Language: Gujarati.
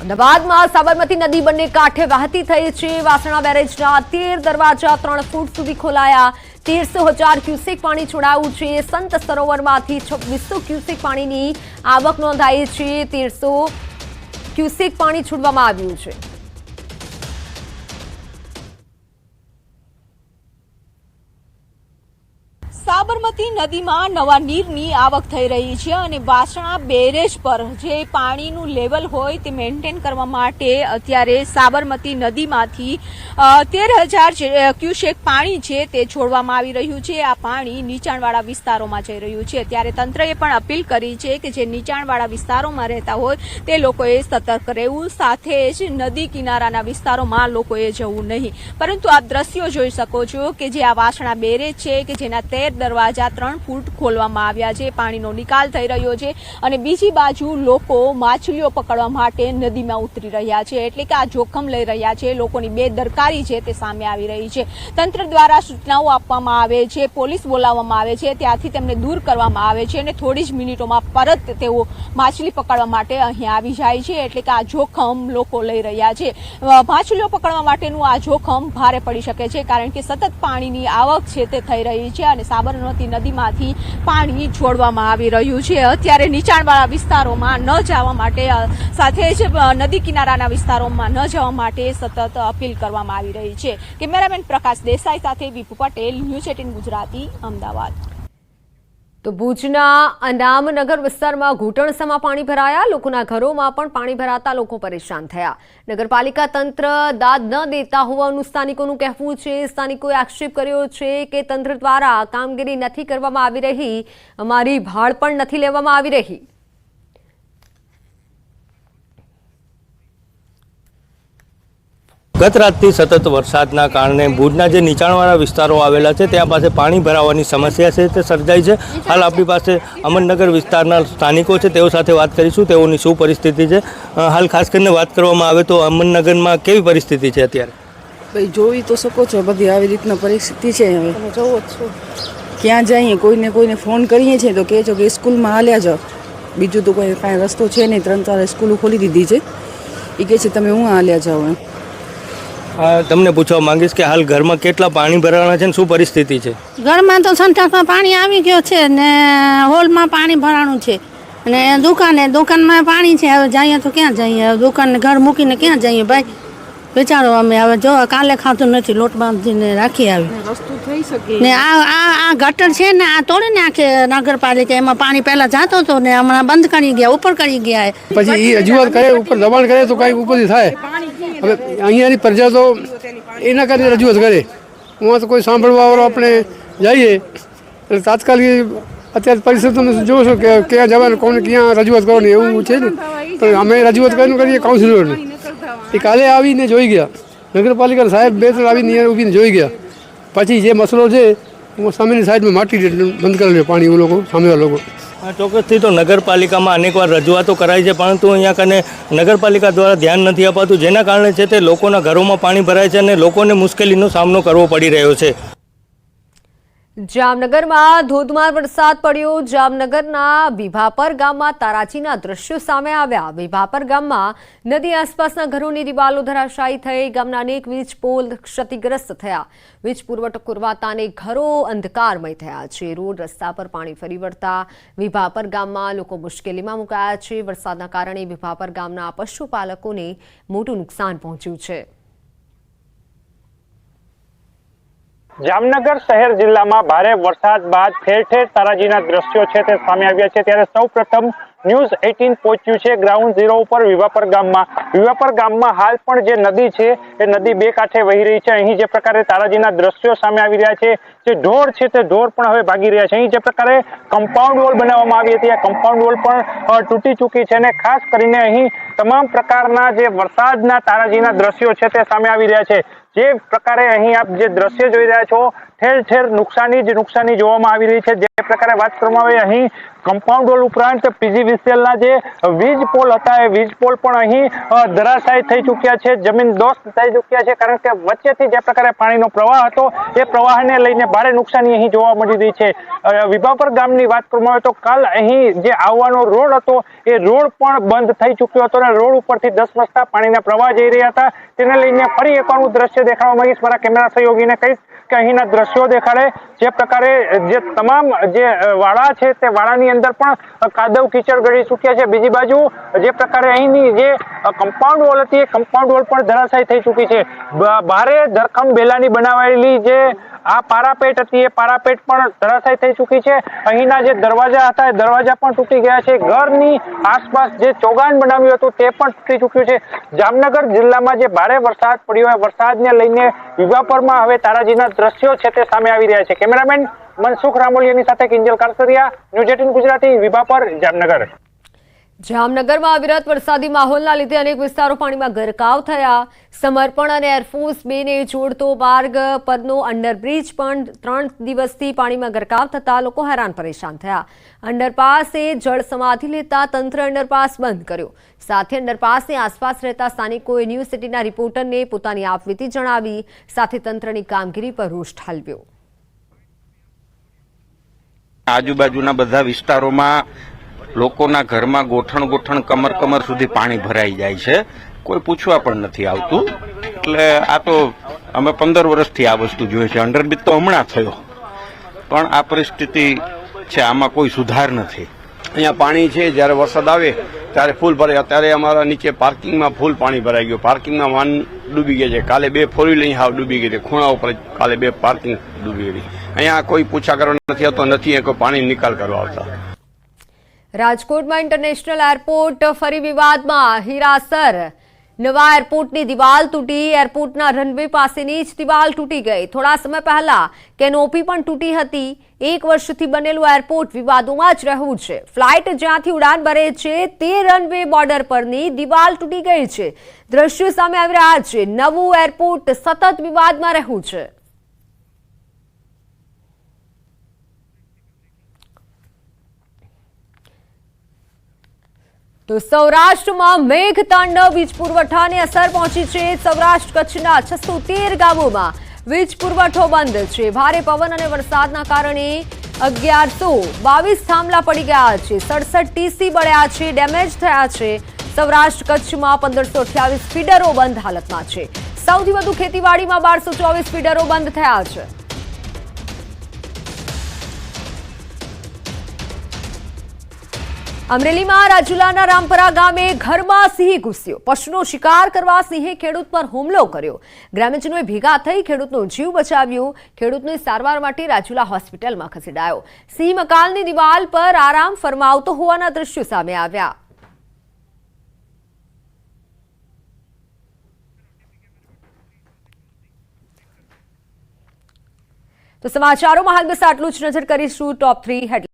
અમદાવાદમાં સાબરમતી નદી બંને કાંઠે વહેતી થઈ છે। વાસણા બેરેજના 13 દરવાજા 3 ફૂટ સુધી ખોલાયા। 1300,000 ક્યુસેક પાણી છોડાયું છે। સંત સરોવરમાંથી 2600 ક્યુસેક પાણીની આવક નોંધાઈ છે। 1300 ક્યુસેક પાણી છોડવામાં આવ્યું છે। સાબરમતી નદીમાં નવા નીરની આવક થઈ રહી છે અને વાસણા બેરેજ પર જે પાણીનું લેવલ હોય તે મેન્ટેન કરવા માટે અત્યારે સાબરમતી નદીમાંથી 13,000 ક્યુસેક પાણી છે તે છોડવામાં આવી રહ્યું છે। આ પાણી નીચાણવાળા વિસ્તારોમાં જઈ રહ્યું છે। ત્યારે તંત્રએ પણ અપીલ કરી છે કે જે નીચાણવાળા વિસ્તારોમાં રહેતા હોય તે લોકોએ સતર્ક રહેવું, સાથે જ નદી કિનારાના વિસ્તારોમાં લોકોએ જવું નહીં। પરંતુ આપ દ્રશ્યો જોઈ શકો છો કે જે આ વાસણા બેરેજ છે કે જેના 13 દરવાજા 3 ફૂટ ખોલવામાં આવ્યા છે। પાણીનો નિકાલ થઈ રહ્યો છે અને બીજી બાજુ લોકો માછલીઓ પકડવા માટે નદીમાં ઉતરી રહ્યા છે, એટલે કે આ જોખમ લઈ રહ્યા છે। લોકોની બેદરકારી છે તે સામે આવી રહી છે। તંત્ર દ્વારા સૂચનાઓ આપવામાં આવે છે, પોલીસ બોલાવવામાં આવે છે, ત્યાંથી તેમને દૂર કરવામાં આવે છે અને થોડી જ મિનિટોમાં પરત તેઓ માછલી પકડવા માટે અહીં આવી જાય છે, એટલે કે આ જોખમ લોકો લઈ રહ્યા છે। માછલીઓ પકડવા માટેનું આ જોખમ ભારે પડી શકે છે, કારણ કે સતત પાણીની આવક છે તે થઈ રહી છે અને સાબરમતી નદીમાંથી પાણી છોડવામાં આવી રહ્યું છે। અત્યારે નીચાણવાળા વિસ્તારોમાં ન જવા માટે, સાથે જ નદી કિનારાના વિસ્તારોમાં ન જવા માટે સતત અપીલ કરવામાં આવી રહી છે। કેમેરામેન પ્રકાશ દેસાઈ સાથે વિપુ પટેલ, ન્યૂઝ 18 ગુજરાતી, અમદાવાદ। તો ભુજના અનામનગર વિસ્તારમાં ઘૂંટણસમાં પાણી ભરાયા। લોકોના ઘરોમાં પણ પાણી ભરાતા લોકો પરેશાન થયા। નગરપાલિકા તંત્ર દાદ ન દેતા હોવાનું સ્થાનિકોનું કહેવું છે। સ્થાનિકોએ આક્ષેપ કર્યો છે કે તંત્ર દ્વારા કામગીરી નથી કરવામાં આવી રહી, અમારી ભાડ પણ નથી લેવામાં આવી રહી। ગત રાતથી સતત વરસાદના કારણે ભુજના જે નીચાણવાળા વિસ્તારો આવેલા છે ત્યાં પાસે પાણી ભરાવાની સમસ્યા છે તે સર્જાઈ છે। હાલ આપણી પાસે અમનનગર વિસ્તારના સ્થાનિકો છે, તેઓ સાથે વાત કરીશું તેઓની શું પરિસ્થિતિ છે। હાલ ખાસ કરીને વાત કરવામાં આવે તો અમનનગરમાં કેવી પરિસ્થિતિ છે અત્યારે? ભાઈ જોઈ તો શકો છો, બધી આવી રીતના પરિસ્થિતિ છે। હવે જોવો છો ક્યાં જઈએ, કોઈને ફોન કરીએ છીએ તો કહે છે કે સ્કૂલમાં હાલ્યા જાઓ, બીજું તો કોઈ કાંઈ રસ્તો છે નહીં। 3-4 સ્કૂલો ખોલી દીધી છે, એ કહે છે તમે હું હાલ્યા જાઓ એમ। તમને પૂછવા માંગીશ કે હાલ ઘરમાં કેટલા પાણી ભરાવાના છે ને શું પરિસ્થિતિ છે? ઘરમાં તો સંઠાસમાં પાણી આવી ગયો છે ને હોલમાં પાણી ભરાણું છે અને દુકાનમાં પાણી છે। હવે જઈએ તો ક્યાં જઈએ? દુકાનને ઘર મૂકીને ક્યાં જઈએ ભાઈ? વિચારો અમે હવે જો કાલે ખાતું નથી, લોટ બાંધીને રાખી આવી રસ્તો થઈ શકે ને આ ગટર છે ને આ તોડી નાખે નગરપાલિકા। એમાં પાણી પહેલા જતો હતો ને હમણાં બંધ કરી ગયા, ઉપર કરી ગયા। પછી એ રજૂઆત કરે, ઉપર દબાણ કરે તો કાંઈ ઉપરથી થાય। હવે અહીંયાની પ્રજા તો એના કરીને રજૂઆત કરે, હું તો કોઈ સાંભળવાવાળો આપણે જઈએ એટલે તાત્કાલિક અત્યારે પરિસ્થિતિ તમે જોવો છો કે ક્યાં જવાનું, કોને ક્યાં રજૂઆત કરવાની એવું છે ને। પણ અમે રજૂઆત કરીએ કાઉન્સિલરને, એ કાલે આવીને જોઈ ગયા, નગરપાલિકાના સાહેબ 2-3 આવીને ઊભીને જોઈ ગયા। પછી જે મસલો છે હું સામેની સાઈડમાં માટી બંધ કરેલું છે પાણી, એ લોકો સામેવાળા લોકો। ચોક્કસથી તો નગરપાલિકામાં અનેકવાર રજૂઆતો કરાઈ છે, પરંતુ અહીંયા કને નગરપાલિકા દ્વારા ધ્યાન નથી અપાતું, જેના કારણે છે તે લોકોના ઘરોમાં પાણી ભરાય છે અને લોકોને મુશ્કેલીનો સામનો કરવો પડી રહ્યો છે। જામનગરમાં ધોધમાર વરસાદ પડ્યો। જામનગરના વિભાપર ગામમાં તારાજીના દ્રશ્યો સામે આવ્યા। વિભાપર ગામમાં નદી આસપાસના ઘરોની દિવાલો ધરાશાયી થઈ। ગામના અનેક વીજ પોલ ક્ષતિગ્રસ્ત થયા। વીજ પુરવઠો ખોરવાતા અનેક ઘરો અંધકારમય થયા છે। રોડ રસ્તા પર પાણી ફરી વળતા વિભાપર ગામમાં લોકો મુશ્કેલીમાં મુકાયા છે। વરસાદના કારણે વિભાપર ગામના પશુપાલકોને મોટું નુકસાન પહોંચ્યું છે। જામનગર શહેર જિલ્લામાં ભારે વરસાદ બાદ ઠેર ઠેર તારાજીના દ્રશ્યો છે તે સામે આવ્યા છે। ત્યારે સૌપ્રથમ ન્યૂઝ 18 પહોંચ્યું છે ગ્રાઉન્ડ ઝીરો ઉપર વિભાપર ગામમાં। વિભાપર ગામમાં હાલ પણ જે નદી છે એ નદી બે કાંઠે વહી રહી છે। અહીં જે પ્રકારે તારાજીના દ્રશ્યો સામે આવી રહ્યા છે, જે ઢોર છે તે ઢોર પણ હવે ભાગી રહ્યા છે। અહીં જે પ્રકારે કમ્પાઉન્ડ વોલ બનાવવામાં આવી હતી, આ કમ્પાઉન્ડ વોલ પણ તૂટી ચૂકી છે અને ખાસ કરીને અહીં તમામ પ્રકારના જે વરસાદના તારાજીના દ્રશ્યો છે તે સામે આવી રહ્યા છે। જે પ્રકારે અહીં આપ જે દ્રશ્ય જોઈ રહ્યા છો ઠેર ઠેર નુકસાની જ નુકસાની જોવામાં આવી રહી છે. જે પ્રકારે વાત કરવામાં આવે અહીં કમ્પાઉન્ડ વોલ ઉપરાંત પીજીવીસીએલના જે વીજ પોલ હતા એ વીજ પોલ પણ અહીં ધરાશાયી થઈ ચૂક્યા છે, જમીન દોસ્ત થઈ ચૂક્યા છે, કારણ કે વચ્ચેથી જે પ્રકારે પાણીનો પ્રવાહ હતો એ પ્રવાહને લઈને ભારે નુકસાની અહીં જોવા મળી રહી છે. વિભાપર ગામની વાત કરવામાં આવે તો કાલ અહીં જે આવવાનો રોડ હતો એ રોડ પણ બંધ થઈ ચૂક્યો હતો અને રોડ ઉપરથી 10 રસ્તા પાણીના પ્રવાહ જઈ રહ્યા હતા. તેને લઈને ફરી એકવાનું દ્રશ્ય દેખાડવા માંગીશ, મારા કેમેરા સહયોગીને કહીશ કે અહીંના દ્રશ્યો દેખાડે. જે પ્રકારે જે તમામ જે વાડા છે તે વાડાની અંદર પણ કાદવ કીચડ ગળી ચૂક્યા છે. બીજી બાજુ જે પ્રકારે અહીંની જે કમ્પાઉન્ડ વોલ હતી એ કમ્પાઉન્ડ વોલ પણ ધરાશાયી થઈ ચૂકી છે. ભારે ધરખમ બેલાની બનાવાયેલી જે આ પારાપેટ હતી એ પારાપેટ પણ ધરાશાયી થઈ ચૂકી છે. અહીંના જે દરવાજા હતા એ દરવાજા પણ તૂટી ગયા છે. ઘરની આસપાસ જે ચોગાન બનાવ્યું હતું તે પણ તૂટી ચૂક્યું છે. જામનગર જિલ્લામાં જે ભારે વરસાદ પડ્યો એ વરસાદને લઈને વિભાપરમાં હવે તારાજીના દ્રશ્યો છે તે સામે આવી રહ્યા છે. કેમેરામેન મનસુખ રામોલિયાની સાથે કિંજલ કારસરિયા, ન્યૂઝ 18 ગુજરાતી, વિભાપર, જામનગર. જામનગરમાં અવિરત વરસાદી માહોલના લીધે અનેક વિસ્તારો પાણીમાં ગરકાવ થયા. સમર્પણ અને એરફોર્સ બેને જોડતો માર્ગ પરનો અંડરબ્રિજ પણ 3 દિવસથી પાણીમાં ગરકાવ થતા લોકો હેરાન પરેશાન થયા. અંડરપાસે જળ સમાધિ લેતા તંત્ર અંડરપાસ બંધ કર્યો. સાથે અંડરપાસની આસપાસ રહેતા સ્થાનિકોએ ન્યૂઝ સિટીના રિપોર્ટરને પોતાની આપવીતી જણાવી. સાથે તંત્રની કામગીરી પર રોષ ઠાલવ્યો. આજુબાજુના બધા વિસ્તારોમાં લોકોના ઘરમાં ગોઠણ કમર સુધી પાણી ભરાઈ જાય છે, કોઈ પૂછવા પણ નથી આવતું. એટલે આ તો અમે 15 વર્ષથી આ વસ્તુ જોઈએ છે. અંડરબ્રિજ તો હમણાં થયો, પણ આ પરિસ્થિતિ છે, આમાં કોઈ સુધાર નથી. અહીંયા પાણી છે, જ્યારે વરસાદ આવે ત્યારે ફૂલ ભરાય. અત્યારે અમારા નીચે પાર્કિંગમાં ફૂલ પાણી ભરાઈ ગયું. પાર્કિંગમાં વાન ડૂબી ગયા છે. કાલે 2 ફોર વ્હીલ અહીં હાવ ડૂબી ગઈ છે. ખૂણા ઉપર કાલે 2 પાર્કિંગ ડૂબી ગઈ. અહીંયા કોઈ પૂછા કરવા નથી આવતો, નથી કોઈ પાણી નિકાલ કરવા આવતા. રાજકોટમાં ઇન્ટરનેશનલ એરપોર્ટ ફરી વિવાદમાં. હીરાસર નવા એરપોર્ટની દિવાલ તૂટી. એરપોર્ટના રનવે પાસેની જ દિવાલ તૂટી ગઈ. થોડા સમય પહેલા કેનોપી પણ તૂટી હતી. 1 વર્ષથી બનેલું એરપોર્ટ વિવાદોમાં જ રહ્યું છે. ફ્લાઇટ જ્યાંથી ઉડાન ભરે છે તે રનવે બોર્ડર પરની દિવાલ તૂટી ગઈ છે. દ્રશ્યો સામે આવી રહ્યા છે. નવું એરપોર્ટ સતત વિવાદમાં રહ્યું છે. તો સૌરાષ્ટ્રમાં મેઘતાંડવ વીજ પુરવઠાને અસર પહોંચી છે. સૌરાષ્ટ્ર કચ્છના 613 ગામોમાં વીજ પુરવઠો બંધ છે. ભારે પવન અને વરસાદના કારણે 1122 થાંભલા પડી ગયા છે. 67 ટીસી બળ્યા છે, ડેમેજ થયા છે. સૌરાષ્ટ્ર કચ્છમાં 1528 ફીડરો બંધ હાલતમાં છે. સૌથી વધુ ખેતીવાડીમાં 1224 ફીડરો બંધ થયા છે. અમરેલીમાં રાજુલાના રામપરા ગામે ઘરમાં સિંહ ઘૂસ્યો. પશુનો શિકાર કરવા સિંહે ખેડૂત પર હુમલો કર્યો. ગ્રામજનોએ ભેગા થઈ ખેડૂતનો જીવ બચાવ્યો. ખેડૂતને સારવાર માટે રાજુલા હોસ્પિટલમાં ખસેડાયો. સિંહ મકાનની દિવાલ પર આરામ ફરમાવતો હોવાના દ્રશ્યો સામે આવ્યા. તો સમાચારોમાં હાલ બસ આટલું જ. નજર કરીશું ટોપ 3 હેડલાઇન્સ.